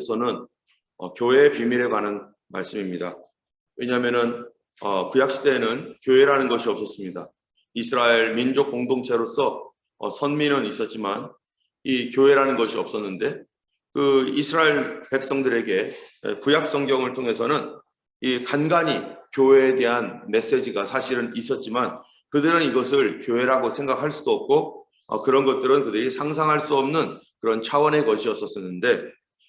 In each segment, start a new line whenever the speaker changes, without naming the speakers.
대해서는 교회의 비밀에 관한 말씀입니다. 왜냐하면은 구약시대에는 교회라는 것이 없었습니다. 이스라엘 민족 공동체로서 선민은 있었지만 이 교회라는 것이 없었는데, 그 이스라엘 백성들에게 구약 성경을 통해서는 이 간간히 교회에 대한 메시지가 사실은 있었지만 그들은 이것을 교회라고 생각할 수도 없고 그런 것들은 그들이 상상할 수 없는 그런 차원의 것이었었는데,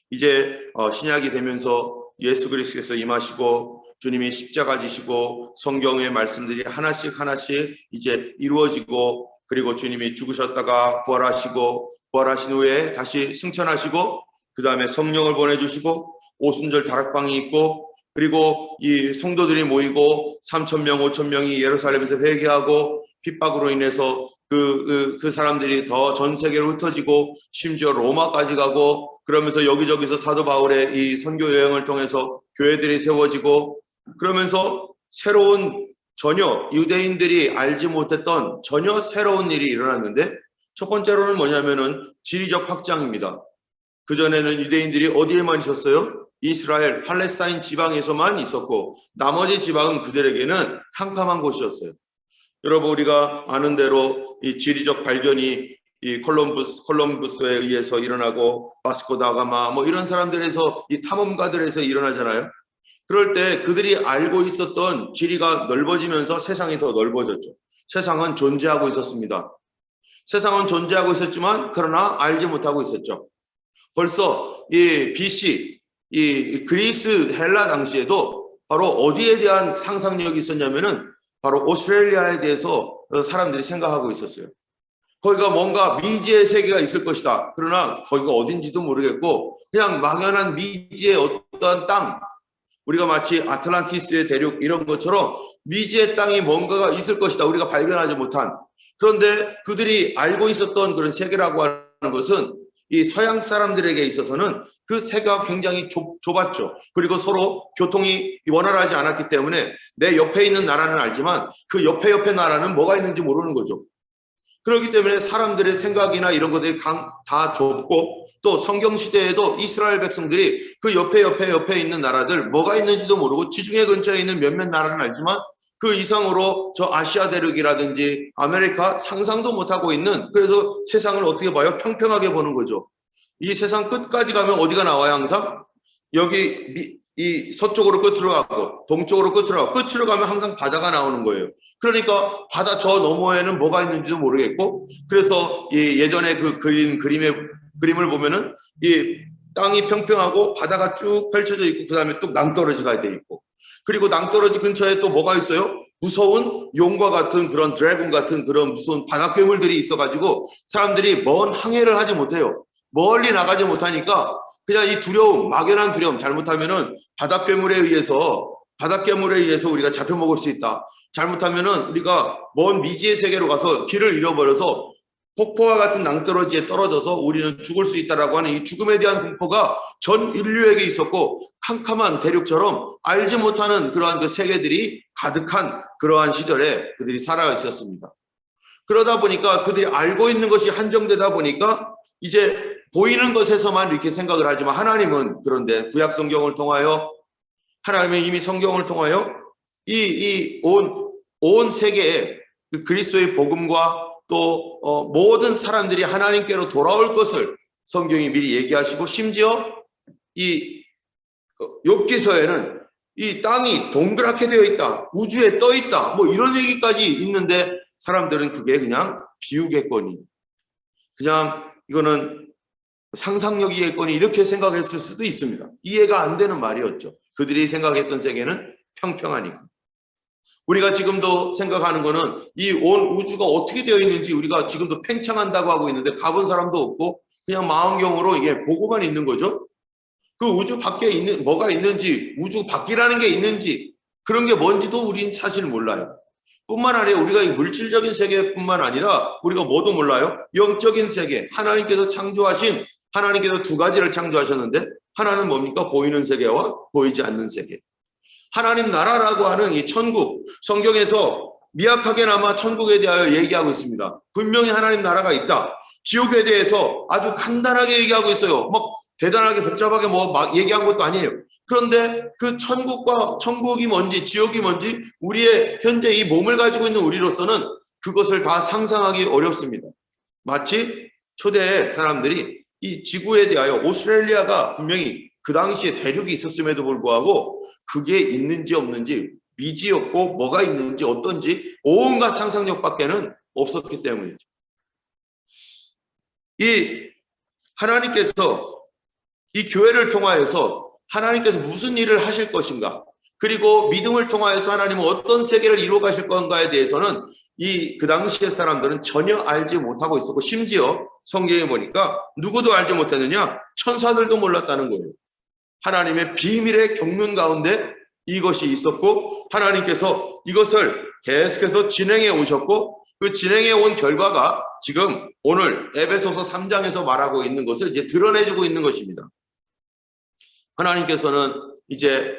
이제 신약이 되면서 예수 그리스도께서 임하시고 주님이 십자가 지시고 성경의 말씀들이 하나씩 하나씩 이제 이루어지고, 그리고 주님이 죽으셨다가 부활하시고 부활하신 후에 다시 승천하시고 그 다음에 성령을 보내주시고 오순절 다락방이 있고, 그리고 이 성도들이 모이고 3,000명 5,000명이 예루살렘에서 회개하고 핍박으로 인해서 그 사람들이 더 전 세계로 흩어지고 심지어 로마까지 가고, 그러면서 여기저기서 사도 바울의 이 선교 여행을 통해서 교회들이 세워지고, 그러면서 새로운 전혀 유대인들이 알지 못했던 전혀 새로운 일이 일어났는데, 첫 번째로는 뭐냐면은 지리적 확장입니다. 그전에는 유대인들이 어디에만 있었어요? 이스라엘, 팔레스타인 지방에서만 있었고 나머지 지방은 그들에게는 캄캄한 곳이었어요. 여러분, 우리가 아는 대로 이 지리적 발견이 이 콜럼부스에 의해서 일어나고 바스코 다가마 뭐 이런 사람들에서, 이 탐험가들에서 일어나잖아요. 그럴 때 그들이 알고 있었던 지리가 넓어지면서 세상이 더 넓어졌죠. 세상은 존재하고 있었습니다. 세상은 존재하고 있었지만 그러나 알지 못하고 있었죠. 벌써 이 BC, 이 그리스 헬라 당시에도 바로 어디에 대한 상상력이 있었냐면은 바로 오스트레일리아에 대해서 사람들이 생각하고 있었어요. 거기가 뭔가 미지의 세계가 있을 것이다. 그러나 거기가 어딘지도 모르겠고 그냥 막연한 미지의 어떠한 땅, 우리가 마치 아틀란티스의 대륙 이런 것처럼 미지의 땅이 뭔가가 있을 것이다. 우리가 발견하지 못한. 그런데 그들이 알고 있었던 그런 세계라고 하는 것은 이 서양 사람들에게 있어서는 그 세계가 굉장히 좁았죠. 그리고 서로 교통이 원활하지 않았기 때문에 내 옆에 있는 나라는 알지만 그 옆에 나라는 뭐가 있는지 모르는 거죠. 그렇기 때문에 사람들의 생각이나 이런 것들이 다 좁고, 또 성경 시대에도 이스라엘 백성들이 그 옆에 있는 나라들 뭐가 있는지도 모르고 지중해 근처에 있는 몇몇 나라는 알지만 그 이상으로 저 아시아 대륙이라든지 아메리카 상상도 못하고 있는, 그래서 세상을 어떻게 봐요? 평평하게 보는 거죠. 이 세상 끝까지 가면 어디가 나와요? 항상 여기 이 서쪽으로 끝으로 가고 동쪽으로 끝으로 가고 끝으로 가면 항상 바다가 나오는 거예요. 그러니까 바다 저 너머에는 뭐가 있는지도 모르겠고, 그래서 이 예전에 그 그림을 보면은 이 땅이 평평하고 바다가 쭉 펼쳐져 있고 그 다음에 또 낭떠러지가 돼 있고, 그리고 낭떠러지 근처에 또 뭐가 있어요? 무서운 용과 같은 그런 드래곤 같은 그런 무서운 바다 괴물들이 있어가지고 사람들이 먼 항해를 하지 못해요. 멀리 나가지 못하니까 그냥 이 두려움, 막연한 두려움, 잘못하면은 바다 괴물에 의해서 우리가 잡혀먹을 수 있다. 잘못하면은 우리가 먼 미지의 세계로 가서 길을 잃어버려서 폭포와 같은 낭떠러지에 떨어져서 우리는 죽을 수 있다라고 하는 이 죽음에 대한 공포가 전 인류에게 있었고, 캄캄한 대륙처럼 알지 못하는 그러한 그 세계들이 가득한 그러한 시절에 그들이 살아 있었습니다. 그러다 보니까 그들이 알고 있는 것이 한정되다 보니까 이제 보이는 것에서만 이렇게 생각을 하지만, 하나님은 그런데 구약 성경을 통하여, 하나님은 이미 성경을 통하여 온 세계에 그 그리스도의 복음과 또 모든 사람들이 하나님께로 돌아올 것을 성경이 미리 얘기하시고, 심지어 이 욥기서에는 이 땅이 동그랗게 되어 있다, 우주에 떠 있다, 뭐 이런 얘기까지 있는데 사람들은 그게 그냥 비유겠거니, 그냥 이거는 상상력이겠거니 이렇게 생각했을 수도 있습니다. 이해가 안 되는 말이었죠. 그들이 생각했던 세계는 평평하니까. 우리가 지금도 생각하는 거는 이 온 우주가 어떻게 되어 있는지 우리가 지금도 팽창한다고 하고 있는데 가본 사람도 없고 그냥 마음경으로 이게 보고만 있는 거죠. 그 우주 밖에 있는 뭐가 있는지, 우주 밖이라는 게 있는지 그런 게 뭔지도 우린 사실 몰라요. 뿐만 아니라 우리가 이 물질적인 세계뿐만 아니라 우리가 뭐도 몰라요. 영적인 세계, 하나님께서 두 가지를 창조하셨는데 하나는 뭡니까? 보이는 세계와 보이지 않는 세계. 하나님 나라라고 하는 이 천국, 성경에서 미약하게나마 천국에 대하여 얘기하고 있습니다. 분명히 하나님 나라가 있다. 지옥에 대해서 아주 간단하게 얘기하고 있어요. 막 대단하게 복잡하게 뭐 막 얘기한 것도 아니에요. 그런데 그 천국이 뭔지, 지옥이 뭔지 우리의 현재 이 몸을 가지고 있는 우리로서는 그것을 다 상상하기 어렵습니다. 마치 초대 사람들이 이 지구에 대하여 오스트레일리아가 분명히 그 당시에 대륙이 있었음에도 불구하고 그게 있는지 없는지 미지였고 뭐가 있는지 어떤지 온갖 상상력밖에는 없었기 때문이죠. 이 하나님께서 이 교회를 통하여서 하나님께서 무슨 일을 하실 것인가, 그리고 믿음을 통하여서 하나님은 어떤 세계를 이루어 가실 건가에 대해서는 그 당시의 사람들은 전혀 알지 못하고 있었고, 심지어 성경에 보니까 누구도 알지 못했느냐? 천사들도 몰랐다는 거예요. 하나님의 비밀의 경륜 가운데 이것이 있었고, 하나님께서 이것을 계속해서 진행해 오셨고, 그 진행해 온 결과가 지금 오늘 에베소서 3장에서 말하고 있는 것을 이제 드러내주고 있는 것입니다. 하나님께서는 이제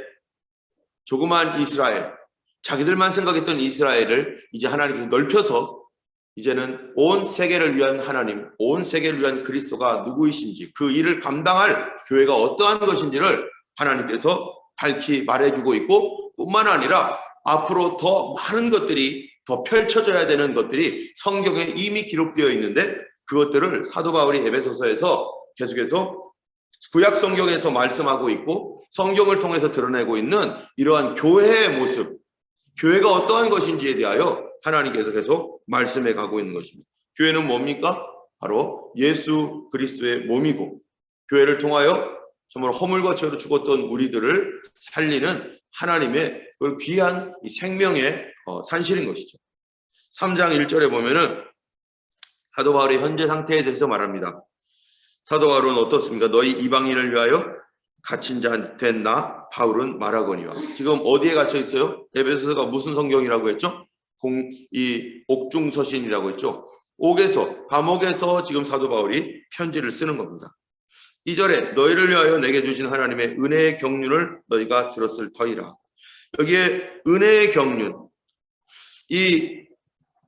조그만 이스라엘, 자기들만 생각했던 이스라엘을 이제 하나님께서 넓혀서 이제는 온 세계를 위한 하나님, 온 세계를 위한 그리스도가 누구이신지, 그 일을 감당할 교회가 어떠한 것인지를 하나님께서 밝히 말해주고 있고, 뿐만 아니라 앞으로 더 많은 것들이 더 펼쳐져야 되는 것들이 성경에 이미 기록되어 있는데, 그것들을 사도 바울이 에베소서에서 계속해서 구약 성경에서 말씀하고 있고 성경을 통해서 드러내고 있는 이러한 교회의 모습, 교회가 어떠한 것인지에 대하여 하나님께서 계속 말씀해 가고 있는 것입니다. 교회는 뭡니까? 바로 예수 그리스도의 몸이고, 교회를 통하여 정말 허물과 죄로 죽었던 우리들을 살리는 하나님의 그 귀한 이 생명의 산실인 것이죠. 3장 1절에 보면은 사도 바울의 현재 상태에 대해서 말합니다. 사도 바울은 어떻습니까? 너희 이방인을 위하여 갇힌 자 된 나 바울은 말하거니와. 지금 어디에 갇혀 있어요? 에베소서가 무슨 성경이라고 했죠? 이 옥중서신이라고 했죠. 옥에서, 감옥에서 지금 사도 바울이 편지를 쓰는 겁니다. 2절에 너희를 위하여 내게 주신 하나님의 은혜의 경륜을 너희가 들었을 터이라. 여기에 은혜의 경륜, 이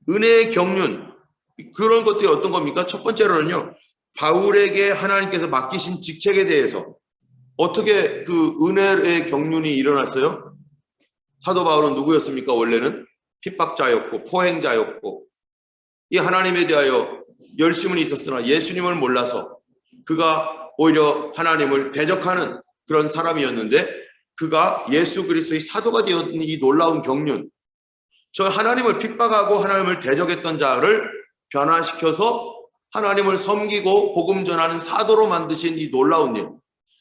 은혜의 경륜, 그런 것들이 어떤 겁니까? 첫 번째로는요, 바울에게 하나님께서 맡기신 직책에 대해서 어떻게 그 은혜의 경륜이 일어났어요? 사도 바울은 누구였습니까? 원래는 핍박자였고 포행자였고, 이 하나님에 대하여 열심은 있었으나 예수님을 몰라서 그가 오히려 하나님을 대적하는 그런 사람이었는데, 그가 예수 그리스도의 사도가 되었는 이 놀라운 경륜, 저 하나님을 핍박하고 하나님을 대적했던 자를 변화시켜서 하나님을 섬기고 복음 전하는 사도로 만드신 이 놀라운 일,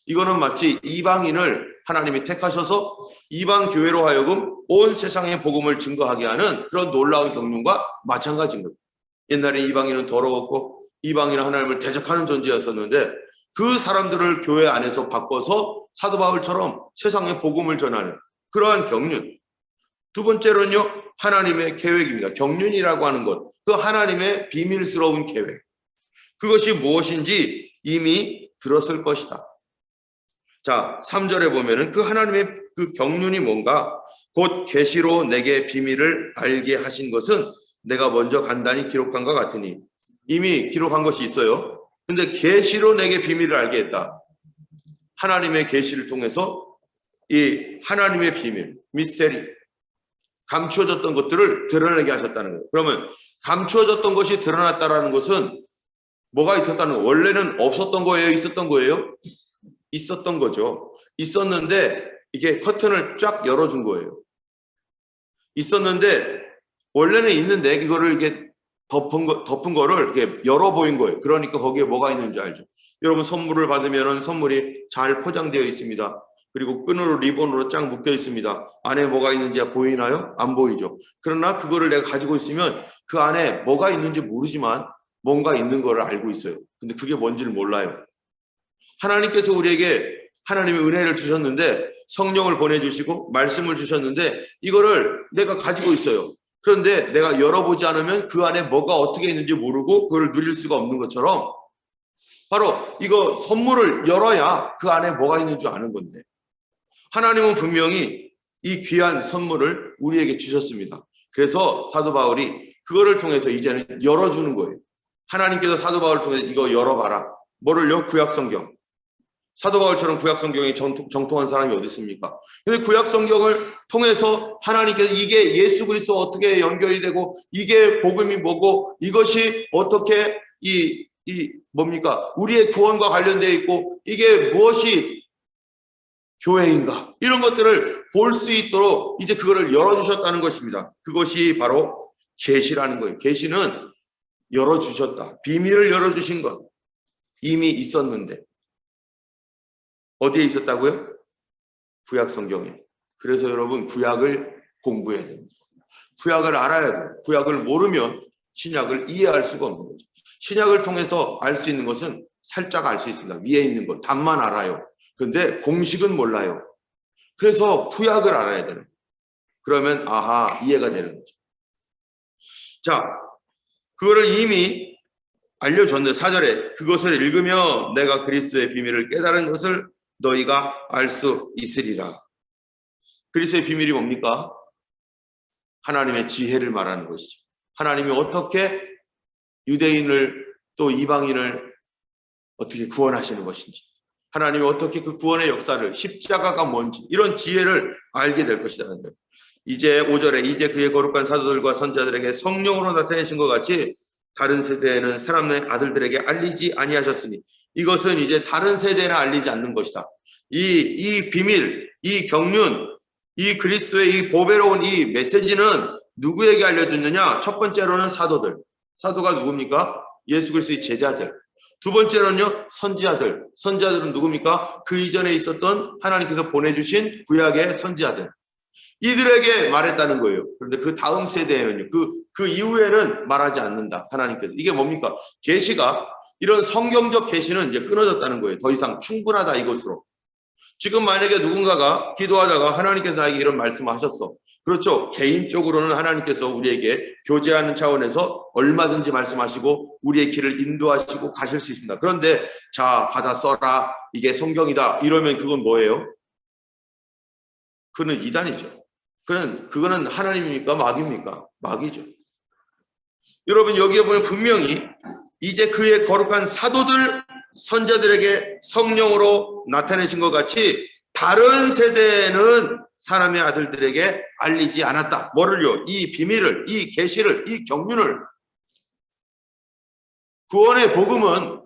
이거는 마치 이방인을 하나님이 택하셔서 이방 교회로 하여금 온 세상에 복음을 증거하게 하는 그런 놀라운 경륜과 마찬가지인 겁니다. 옛날에 이방인은 더러웠고 이방인은 하나님을 대적하는 존재였었는데, 그 사람들을 교회 안에서 바꿔서 사도 바울처럼 세상에 복음을 전하는 그러한 경륜. 두 번째로는요, 하나님의 계획입니다. 경륜이라고 하는 것, 그 하나님의 비밀스러운 계획, 그것이 무엇인지 이미 들었을 것이다. 자, 3절에 보면은 그 하나님의 그 경륜이 뭔가, 곧 계시로 내게 비밀을 알게 하신 것은 내가 먼저 간단히 기록한 것 같으니. 이미 기록한 것이 있어요. 근데 계시로 내게 비밀을 알게 했다. 하나님의 계시를 통해서 이 하나님의 비밀, 미스테리, 감추어졌던 것들을 드러내게 하셨다는 거예요. 그러면 감추어졌던 것이 드러났다라는 것은 뭐가 있었다는 거예요? 원래는 없었던 거예요? 있었던 거예요? 있었던 거죠. 있었는데 이게 커튼을 쫙 열어준 거예요. 있었는데 원래는 있는데 이거를 이렇게 덮은 거를 이렇게 열어 보인 거예요. 그러니까 거기에 뭐가 있는지 알죠. 여러분 선물을 받으면 선물이 잘 포장되어 있습니다. 그리고 끈으로 리본으로 쫙 묶여 있습니다. 안에 뭐가 있는지 보이나요? 안 보이죠. 그러나 그거를 내가 가지고 있으면 그 안에 뭐가 있는지 모르지만 뭔가 있는 거를 알고 있어요. 근데 그게 뭔지를 몰라요. 하나님께서 우리에게 하나님의 은혜를 주셨는데, 성령을 보내주시고 말씀을 주셨는데 이거를 내가 가지고 있어요. 그런데 내가 열어보지 않으면 그 안에 뭐가 어떻게 있는지 모르고 그걸 누릴 수가 없는 것처럼, 바로 이거 선물을 열어야 그 안에 뭐가 있는 줄 아는 건데, 하나님은 분명히 이 귀한 선물을 우리에게 주셨습니다. 그래서 사도 바울이 그거를 통해서 이제는 열어주는 거예요. 하나님께서 사도 바울을 통해서 이거 열어봐라. 뭐를요? 구약 성경. 사도 바울처럼 구약 성경에 정통한 사람이 어디 있습니까? 근데 구약 성경을 통해서 하나님께서 이게 예수 그리스도와 어떻게 연결이 되고 이게 복음이 뭐고 이것이 어떻게 뭡니까? 우리의 구원과 관련되어 있고 이게 무엇이 교회인가? 이런 것들을 볼 수 있도록 이제 그거를 열어주셨다는 것입니다. 그것이 바로 계시라는 거예요. 계시는 열어주셨다. 비밀을 열어주신 것. 이미 있었는데. 어디에 있었다고요? 구약 성경에. 그래서 여러분 구약을 공부해야 됩니다. 구약을 알아야 돼요. 구약을 모르면 신약을 이해할 수가 없는 거죠. 신약을 통해서 알 수 있는 것은 살짝 알 수 있습니다. 위에 있는 것, 답만 알아요. 그런데 공식은 몰라요. 그래서 구약을 알아야 되는 거예요. 그러면 아하, 이해가 되는 거죠. 자, 그거를 이미 알려줬는데 4절에 그것을 읽으며 내가 그리스도의 비밀을 깨달은 것을 너희가 알 수 있으리라. 그리스도의 비밀이 뭡니까? 하나님의 지혜를 말하는 것이죠. 하나님이 어떻게 유대인을 또 이방인을 어떻게 구원하시는 것인지, 하나님이 어떻게 그 구원의 역사를, 십자가가 뭔지 이런 지혜를 알게 될 것이라는 거예요. 이제 5절에 이제 그의 거룩한 사도들과 선지자들에게 성령으로 나타내신 것 같이 다른 세대에는 사람의 아들들에게 알리지 아니하셨으니, 이것은 이제 다른 세대에는 알리지 않는 것이다. 이 비밀, 이 경륜, 이 그리스도의 이 보배로운 이 메시지는 누구에게 알려줬느냐? 첫 번째로는 사도들. 사도가 누굽니까? 예수 그리스도의 제자들. 두 번째로는요, 선지자들. 선지자들은 누굽니까? 그 이전에 있었던 하나님께서 보내주신 구약의 선지자들. 이들에게 말했다는 거예요. 그런데 그 다음 세대에는요, 그 이후에는 말하지 않는다. 하나님께서. 이게 뭡니까? 계시가, 이런 성경적 계시는 이제 끊어졌다는 거예요. 더 이상 충분하다 이것으로. 지금 만약에 누군가가 기도하다가 하나님께서 나에게 이런 말씀을 하셨어. 그렇죠. 개인적으로는 하나님께서 우리에게 교제하는 차원에서 얼마든지 말씀하시고 우리의 길을 인도하시고 가실 수 있습니다. 그런데 자, 받아 써라. 이게 성경이다. 이러면 그건 뭐예요? 그는 이단이죠. 그거는 하나님입니까? 마귀입니까? 마귀죠. 여러분 여기에 보면 분명히 이제 그의 거룩한 사도들, 선자들에게 성령으로 나타내신 것 같이 다른 세대는 사람의 아들들에게 알리지 않았다. 뭐를요? 이 비밀을, 이 계시를, 이 경륜을. 구원의 복음은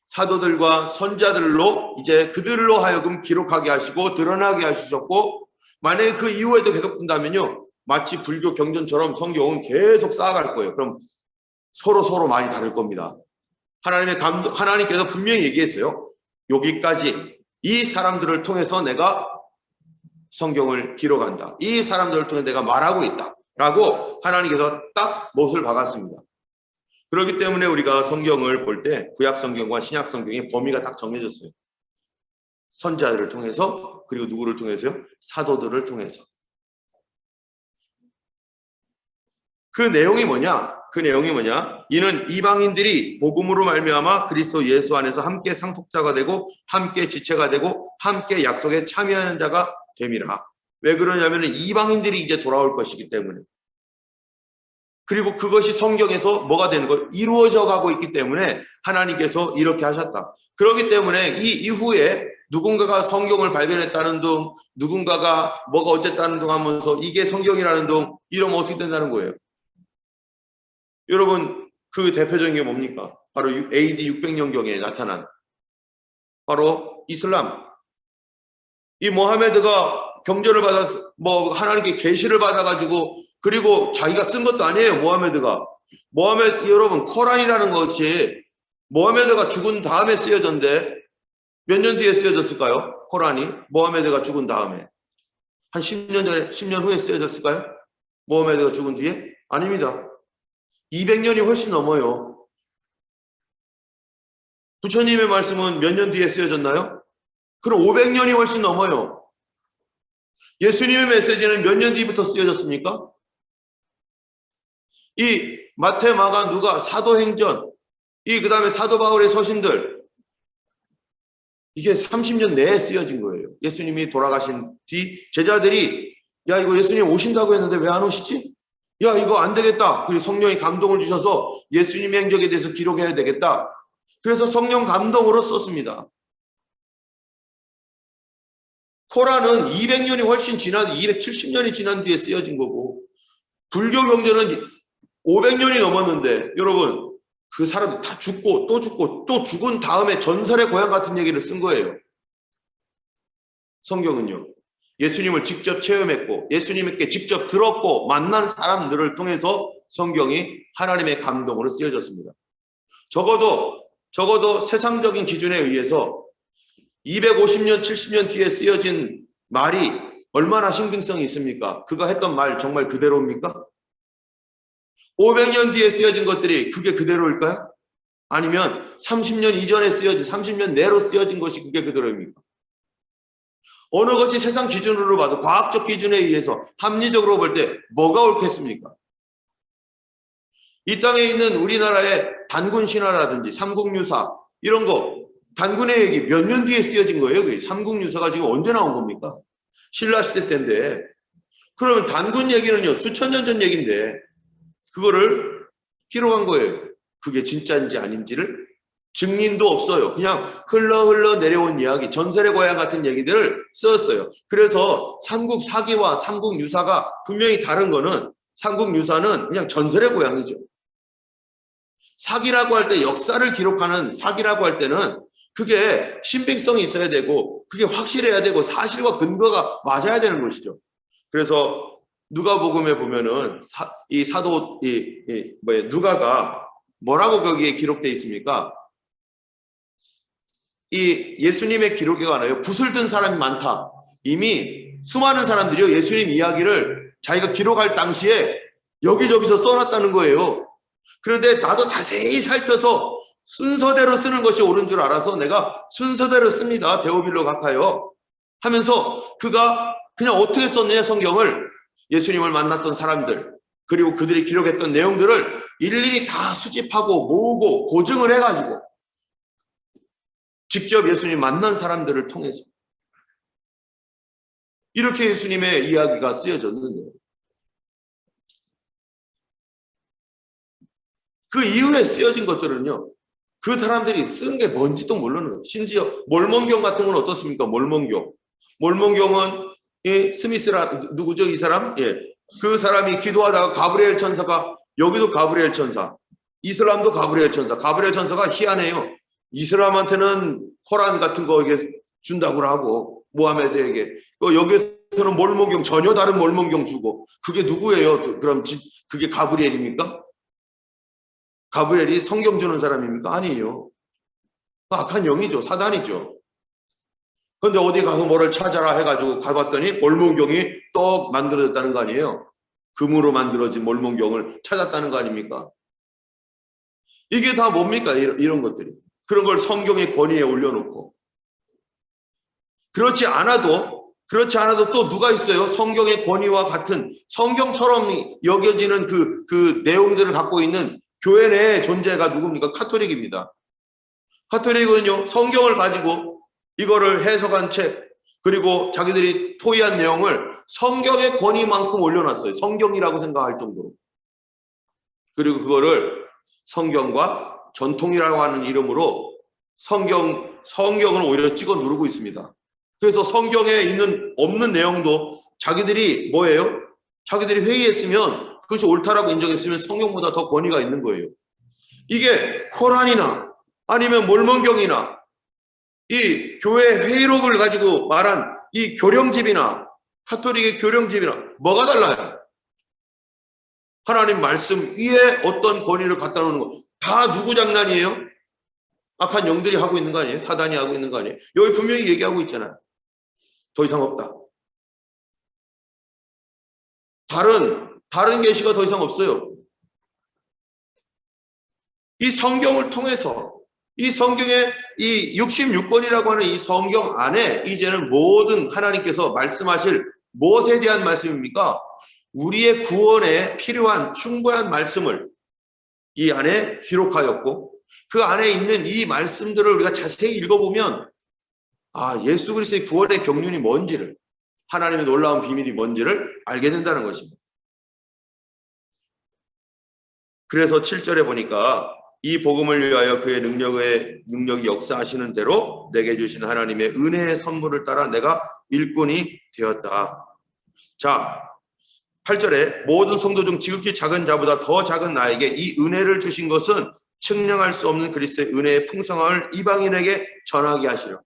사도들과 선자들로 이제 그들로 하여금 기록하게 하시고 드러나게 하셨고, 만약에 그 이후에도 계속 된다면요, 마치 불교 경전처럼 성경은 계속 쌓아갈 거예요. 그럼 서로 많이 다를 겁니다. 하나님께서 분명히 얘기했어요. 여기까지 이 사람들을 통해서 내가 성경을 기록한다. 이 사람들을 통해 내가 말하고 있다. 라고 하나님께서 딱 못을 박았습니다. 그렇기 때문에 우리가 성경을 볼 때 구약 성경과 신약 성경의 범위가 딱 정해졌어요. 선지자들을 통해서, 그리고 누구를 통해서요? 사도들을 통해서. 그 내용이 뭐냐? 이는 이방인들이 복음으로 말미암아 그리스도 예수 안에서 함께 상속자가 되고 함께 지체가 되고 함께 약속에 참여하는 자가 됨이라. 왜 그러냐면 이방인들이 이제 돌아올 것이기 때문에. 그리고 그것이 성경에서 뭐가 되는 거예요? 이루어져 가고 있기 때문에 하나님께서 이렇게 하셨다. 그렇기 때문에 이 이후에 누군가가 성경을 발견했다는 등, 누군가가 뭐가 어쨌다는 등 하면서 이게 성경이라는 등 이러면 어떻게 된다는 거예요? 여러분, 그 대표적인 게 뭡니까? 바로 AD 600년경에 나타난 바로 이슬람. 이 모하메드가 경전을 받아서 하나님께 계시를 받아가지고, 그리고 자기가 쓴 것도 아니에요. 모하메드 여러분, 코란이라는 것이 모하메드가 죽은 다음에 쓰여졌는데 몇 년 뒤에 쓰여졌을까요? 코란이 모하메드가 죽은 다음에 한 10년 전에, 10년 후에 쓰여졌을까요? 모하메드가 죽은 뒤에? 아닙니다. 200년이 훨씬 넘어요. 부처님의 말씀은 몇 년 뒤에 쓰여졌나요? 그럼 500년이 훨씬 넘어요. 예수님의 메시지는 몇 년 뒤부터 쓰여졌습니까? 이 마태, 마가, 누가, 사도행전, 그 다음에 사도 바울의 서신들, 이게 30년 내에 쓰여진 거예요. 예수님이 돌아가신 뒤 제자들이, 야, 이거 예수님 오신다고 했는데 왜 안 오시지? 야, 이거 안 되겠다. 그리고 성령이 감동을 주셔서 예수님의 행적에 대해서 기록해야 되겠다. 그래서 성령 감동으로 썼습니다. 토라는 200년이 훨씬 지난 270년이 지난 뒤에 쓰여진 거고 불교 경전은 500년이 넘었는데 여러분 그 사람들 다 죽고 또 죽은 다음에 전설의 고향 같은 얘기를 쓴 거예요. 성경은요. 예수님을 직접 체험했고 예수님께 직접 들었고 만난 사람들을 통해서 성경이 하나님의 감동으로 쓰여졌습니다. 적어도 세상적인 기준에 의해서 250년, 70년 뒤에 쓰여진 말이 얼마나 신빙성이 있습니까? 그가 했던 말 정말 그대로입니까? 500년 뒤에 쓰여진 것들이 그게 그대로일까요? 아니면 30년 이전에 쓰여진, 30년 내로 쓰여진 것이 그게 그대로입니까? 어느 것이 세상 기준으로 봐도 과학적 기준에 의해서 합리적으로 볼 때 뭐가 옳겠습니까? 이 땅에 있는 우리나라의 단군 신화라든지 삼국유사 이런 거 단군의 얘기 몇 년 뒤에 쓰여진 거예요. 그게 삼국유사가 지금 언제 나온 겁니까? 신라시대 때인데 그러면 단군 얘기는요 수천 년 전 얘기인데 그거를 기록한 거예요. 그게 진짜인지 아닌지를 증인도 없어요. 그냥 흘러 내려온 이야기, 전설의 고향 같은 얘기들을 썼어요. 그래서 삼국사기와 삼국유사가 분명히 다른 거는 삼국유사는 그냥 전설의 고향이죠. 사기라고 할 때 역사를 기록하는 사기라고 할 때는 그게 신빙성이 있어야 되고 그게 확실해야 되고 사실과 근거가 맞아야 되는 것이죠. 그래서 누가복음에 보면은 누가가 뭐라고 거기에 기록되어 있습니까? 이 예수님의 기록에 관하여 붓을 든 사람이 많다. 이미 수많은 사람들이요 예수님 이야기를 자기가 기록할 당시에 여기저기서 써놨다는 거예요. 그런데 나도 자세히 살펴서 순서대로 쓰는 것이 옳은 줄 알아서 내가 순서대로 씁니다. 데오빌로 각하여 하면서 그가 그냥 어떻게 썼느냐 성경을 예수님을 만났던 사람들 그리고 그들이 기록했던 내용들을 일일이 다 수집하고 모으고 고증을 해가지고 직접 예수님 만난 사람들을 통해서 이렇게 예수님의 이야기가 쓰여졌는데 그 이후에 쓰여진 것들은요 그 사람들이 쓴 게 뭔지도 모르는 심지어 몰몬경 같은 건 어떻습니까? 몰몬경은 스미스라 누구죠 이 사람? 그 사람이 기도하다가 가브리엘 천사가 여기도 가브리엘 천사 이슬람도 가브리엘 천사가 희한해요. 이슬람한테는 코란 같은 거 이게 준다고 하고 모하메드에게 여기서는 몰몬경 전혀 다른 몰몬경 주고 그게 누구예요? 그럼 그게 가브리엘입니까? 가브리엘이 성경 주는 사람입니까? 아니에요. 악한 영이죠. 사단이죠. 그런데 어디 가서 뭐를 찾아라 해가지고 가봤더니 몰몬경이 떡 만들어졌다는 거 아니에요. 금으로 만들어진 몰몬경을 찾았다는 거 아닙니까? 이게 다 뭡니까? 이런 것들이. 그런 걸 성경의 권위에 올려놓고. 그렇지 않아도 또 누가 있어요? 성경의 권위와 같은 성경처럼 여겨지는 그 내용들을 갖고 있는 교회 내의 존재가 누굽니까? 카톨릭입니다. 카톨릭은요, 성경을 가지고 이거를 해석한 책, 그리고 자기들이 토의한 내용을 성경의 권위만큼 올려놨어요. 성경이라고 생각할 정도로. 그리고 그거를 성경과 전통이라고 하는 이름으로 성경을 오히려 찍어 누르고 있습니다. 그래서 성경에 없는 내용도 자기들이 뭐예요? 자기들이 회의했으면 그것이 옳다라고 인정했으면 성경보다 더 권위가 있는 거예요. 이게 코란이나 아니면 몰몬경이나 이 교회 회의록을 가지고 말한 이 교령집이나 카톨릭의 교령집이나 뭐가 달라요? 하나님 말씀 위에 어떤 권위를 갖다 놓는 거 다 누구 장난이에요? 악한 영들이 하고 있는 거 아니에요? 사단이 하고 있는 거 아니에요? 여기 분명히 얘기하고 있잖아요. 더 이상 없다. 다른 계시가 더 이상 없어요. 이 성경을 통해서 이 성경의 이 66권이라고 하는 이 성경 안에 이제는 모든 하나님께서 말씀하실 무엇에 대한 말씀입니까? 우리의 구원에 필요한 충분한 말씀을 이 안에 기록하였고 그 안에 있는 이 말씀들을 우리가 자세히 읽어보면 예수 그리스도의 구원의 경륜이 뭔지를 하나님의 놀라운 비밀이 뭔지를 알게 된다는 것입니다. 그래서 7절에 보니까 이 복음을 위하여 그의 능력이 역사하시는 대로 내게 주신 하나님의 은혜의 선물을 따라 내가 일꾼이 되었다. 자, 8절에 모든 성도 중 지극히 작은 자보다 더 작은 나에게 이 은혜를 주신 것은 측량할 수 없는 그리스도의 은혜의 풍성함을 이방인에게 전하게 하시려.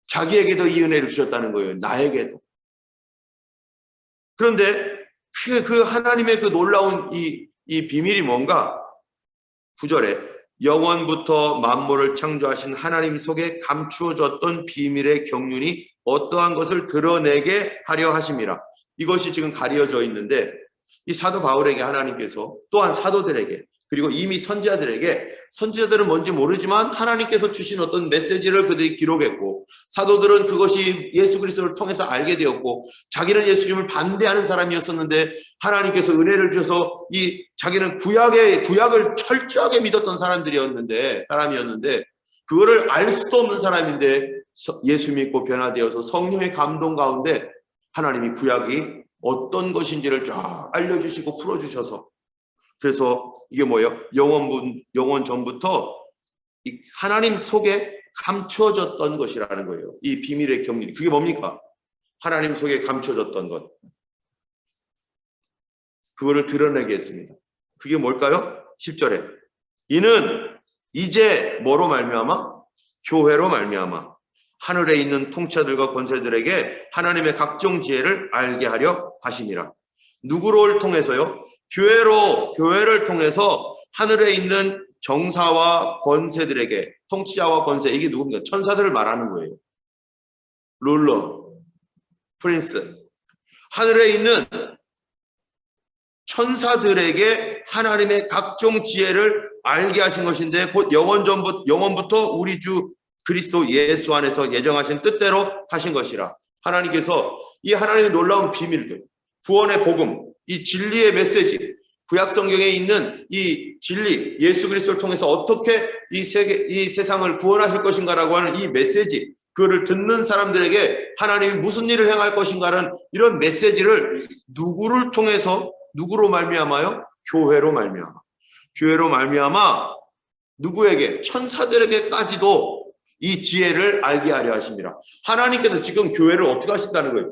자기에게도 이 은혜를 주셨다는 거예요. 나에게도. 그런데 그 하나님의 그 놀라운 이 비밀이 뭔가? 9절에 영원부터 만물을 창조하신 하나님 속에 감추어졌던 비밀의 경륜이 어떠한 것을 드러내게 하려 하심이라. 이것이 지금 가려져 있는데 이 사도 바울에게 하나님께서 또한 사도들에게 그리고 이미 선지자들은 뭔지 모르지만 하나님께서 주신 어떤 메시지를 그들이 기록했고 사도들은 그것이 예수 그리스도를 통해서 알게 되었고 자기는 예수님을 반대하는 사람이었었는데 하나님께서 은혜를 주셔서 자기는 구약을 철저하게 믿었던 사람이었는데 그거를 알 수도 없는 사람인데 예수 믿고 변화되어서 성령의 감동 가운데 하나님이 구약이 어떤 것인지를 쫙 알려주시고 풀어주셔서 그래서 이게 뭐예요? 영원 전부터 이 하나님 속에 감추어졌던 것이라는 거예요. 이 비밀의 경륜. 그게 뭡니까? 하나님 속에 감추어졌던 것. 그거를 드러내게 했습니다. 그게 뭘까요? 10절에 이는 이제 뭐로 말미암아? 교회로 말미암아 하늘에 있는 통치자들과 권세들에게 하나님의 각종 지혜를 알게 하려 하심이라. 누구를 통해서요? 교회를 통해서 하늘에 있는 정사와 권세들에게, 통치자와 권세, 이게 누굽니까? 천사들을 말하는 거예요. 룰러, 프린스. 하늘에 있는 천사들에게 하나님의 각종 지혜를 알게 하신 것인데 곧 영원부터 우리 주 그리스도 예수 안에서 예정하신 뜻대로 하신 것이라. 하나님께서 이 하나님의 놀라운 비밀들, 구원의 복음, 이 진리의 메시지, 구약 성경에 있는 이 진리, 예수 그리스도를 통해서 어떻게 이 세상을 구원하실 것인가라고 하는 이 메시지, 그거를 듣는 사람들에게 하나님이 무슨 일을 행할 것인가라는 이런 메시지를 누구로 말미암아요? 교회로 말미암아. 교회로 말미암아 누구에게? 천사들에게까지도 이 지혜를 알게 하려 하십니다. 하나님께서 지금 교회를 어떻게 하신다는 거예요?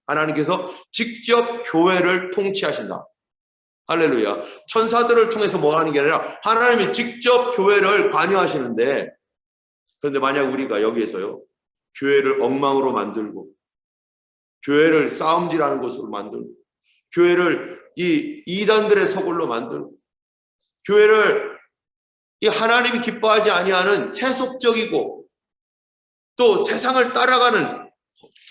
하나님께서 직접 교회를 통치하신다. 할렐루야. 천사들을 통해서 뭐 하는 게 아니라 하나님이 직접 교회를 관여하시는데, 그런데 만약 우리가 여기에서요, 교회를 엉망으로 만들고, 교회를 싸움질하는 곳으로 만들고, 교회를 이 이단들의 소굴로 만들고, 교회를 이 하나님이 기뻐하지 아니하는 세속적이고 또 세상을 따라가는,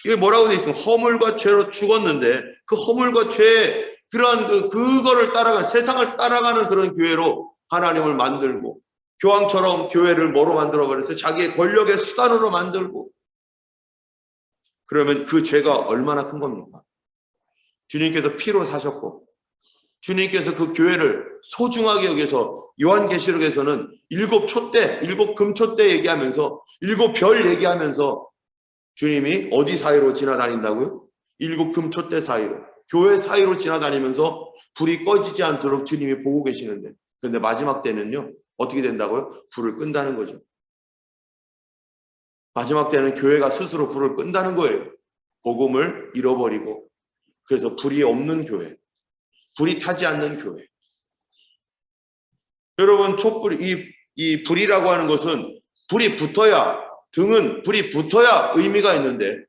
이게 뭐라고 되어 있습니까? 허물과 죄로 죽었는데 그 허물과 죄, 그러한 그거를 따라가는, 세상을 따라가는 그런 교회로 하나님을 만들고, 교황처럼 교회를 뭐로 만들어버려서 자기의 권력의 수단으로 만들고, 그러면 그 죄가 얼마나 큰 겁니까? 주님께서 피로 사셨고 주님께서 그 교회를 소중하게 여기서 요한계시록에서는 7 금초 때 얘기하면서 7별 얘기하면서 주님이 어디 사이로 지나다닌다고요? 7 금초 때 사이로, 교회 사이로 지나다니면서 불이 꺼지지 않도록 주님이 보고 계시는데, 그런데 마지막 때는요 어떻게 된다고요? 불을 끈다는 거죠. 마지막 때는 교회가 스스로 불을 끈다는 거예요. 복음을 잃어버리고, 그래서 불이 없는 교회, 불이 타지 않는 교회. 여러분, 이 불이라고 하는 것은 불이 붙어야, 등은 불이 붙어야 의미가 있는데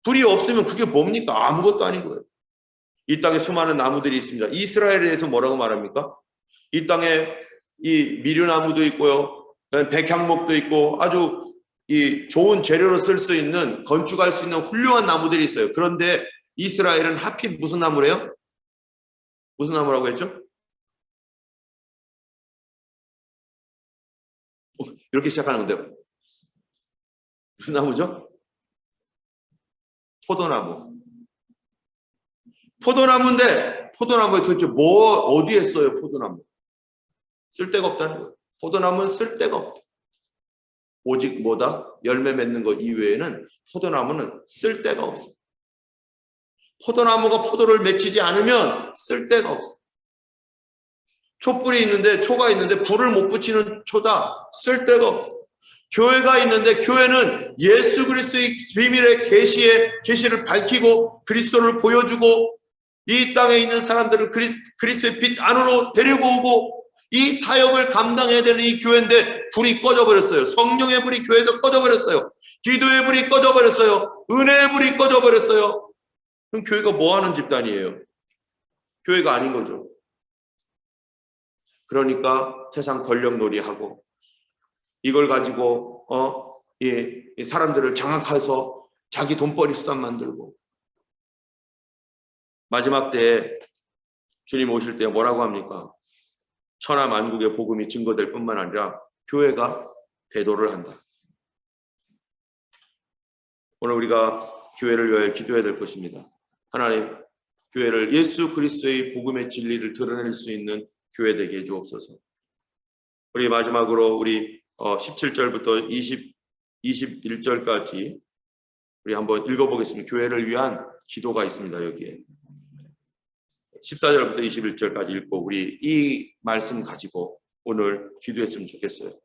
불이 없으면 그게 뭡니까? 아무것도 아닌 거예요. 이 땅에 수많은 나무들이 있습니다. 이스라엘에 대해서 뭐라고 말합니까? 이 땅에 이 미류나무도 있고요, 백향목도 있고 아주 이 좋은 재료로 쓸 수 있는, 건축할 수 있는 훌륭한 나무들이 있어요. 그런데 이스라엘은 하필 무슨 나무래요? 무슨 나무라고 했죠? 이렇게 시작하는 건데 무슨 나무죠? 포도나무. 포도나무인데 포도나무에 도대체 어디에 써요? 포도나무 쓸데가 없다는 거예요. 포도나무는 쓸데가 없다. 오직 뭐다? 열매 맺는 것 이외에는 포도나무는 쓸데가 없어. 포도나무가 포도를 맺히지 않으면 쓸데가 없어. 촛불이 있는데, 초가 있는데 불을 못 붙이는 초다. 쓸데가 없어. 교회가 있는데 교회는 예수 그리스도의 비밀의 계시를 밝히고 그리스도를 보여주고 이 땅에 있는 사람들을 그리스도의 빛 안으로 데리고 오고 이 사역을 감당해야 되는 이 교회인데 불이 꺼져버렸어요. 성령의 불이 교회에서 꺼져버렸어요. 기도의 불이 꺼져버렸어요. 은혜의 불이 꺼져버렸어요. 그럼 교회가 뭐 하는 집단이에요? 교회가 아닌 거죠. 그러니까 세상 권력놀이하고 이걸 가지고 이 사람들을 장악해서 자기 돈벌이 수단 만들고 마지막 때에 주님 오실 때 뭐라고 합니까? 천하 만국의 복음이 증거될 뿐만 아니라 교회가 배도를 한다. 오늘 우리가 교회를 위하여 기도해야 될 것입니다. 하나님, 교회를 예수 그리스도의 복음의 진리를 드러낼 수 있는 교회 되게 해주옵소서. 우리 마지막으로 우리 17절부터 21절까지 우리 한번 읽어보겠습니다. 교회를 위한 기도가 있습니다. 여기에 14절부터 21절까지 읽고 우리 이 말씀 가지고 오늘 기도했으면 좋겠어요.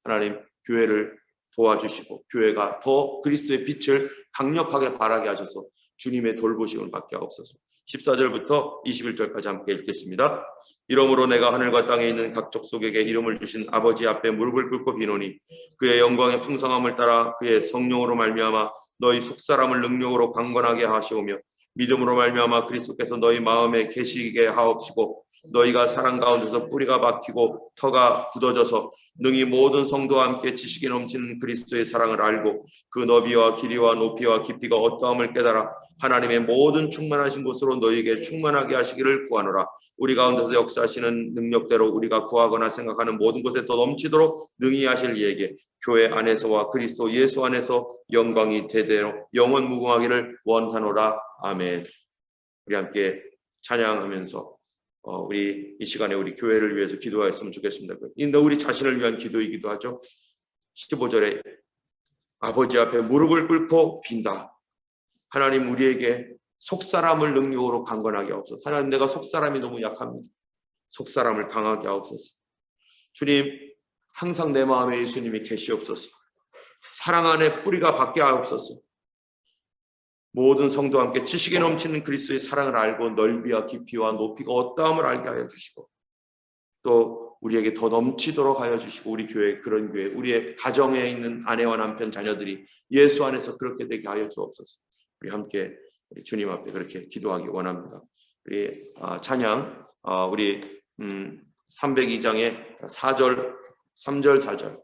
하나님, 교회를 도와주시고 교회가 더 그리스도의 빛을 강력하게 발하게 하셔서 주님의 돌보심을 받게 하옵소서. 14절부터 21절까지 함께 읽겠습니다. 이러므로 내가 하늘과 땅에 있는 각 족속에게 이름을 주신 아버지 앞에 무릎을 꿇고 비노니 그의 영광의 풍성함을 따라 그의 성령으로 말미암아 너희 속사람을 능력으로 강건하게 하시오며 믿음으로 말미암아 그리스도께서 너희 마음에 계시게 하옵시고 너희가 사랑 가운데서 뿌리가 박히고 터가 굳어져서 능히 모든 성도와 함께 지식이 넘치는 그리스도의 사랑을 알고 그 너비와 길이와 높이와 깊이가 어떠함을 깨달아 하나님의 모든 충만하신 곳으로 너희에게 충만하게 하시기를 구하노라. 우리 가운데서 역사하시는 능력대로 우리가 구하거나 생각하는 모든 것에 더 넘치도록 능히 하실 이에게 교회 안에서와 그리스도 예수 안에서 영광이 대대로 영원 무궁하기를 원하노라. 아멘. 우리 함께 찬양하면서 우리 이 시간에 우리 교회를 위해서 기도하였으면 좋겠습니다. 인도 우리 자신을 위한 기도이기도 하죠. 15절에 아버지 앞에 무릎을 꿇고 빈다. 하나님, 우리에게 속사람을 능력으로 강건하게 하옵소서. 하나님, 내가 속사람이 너무 약합니다. 속사람을 강하게 하옵소서. 주님, 항상 내 마음에 예수님이 계시옵소서. 사랑 안에 뿌리가 박게 하옵소서. 모든 성도와 함께 지식에 넘치는 그리스도의 사랑을 알고 넓이와 깊이와 높이가 어떠함을 알게 하여 주시고 또 우리에게 더 넘치도록 하여 주시고 우리 교회, 그런 교회, 우리의 가정에 있는 아내와 남편, 자녀들이 예수 안에서 그렇게 되게 하여 주옵소서. 우리 함께 우리 주님 앞에 그렇게 기도하기 원합니다. 우리 찬양 우리 302장의 4절, 3절, 4절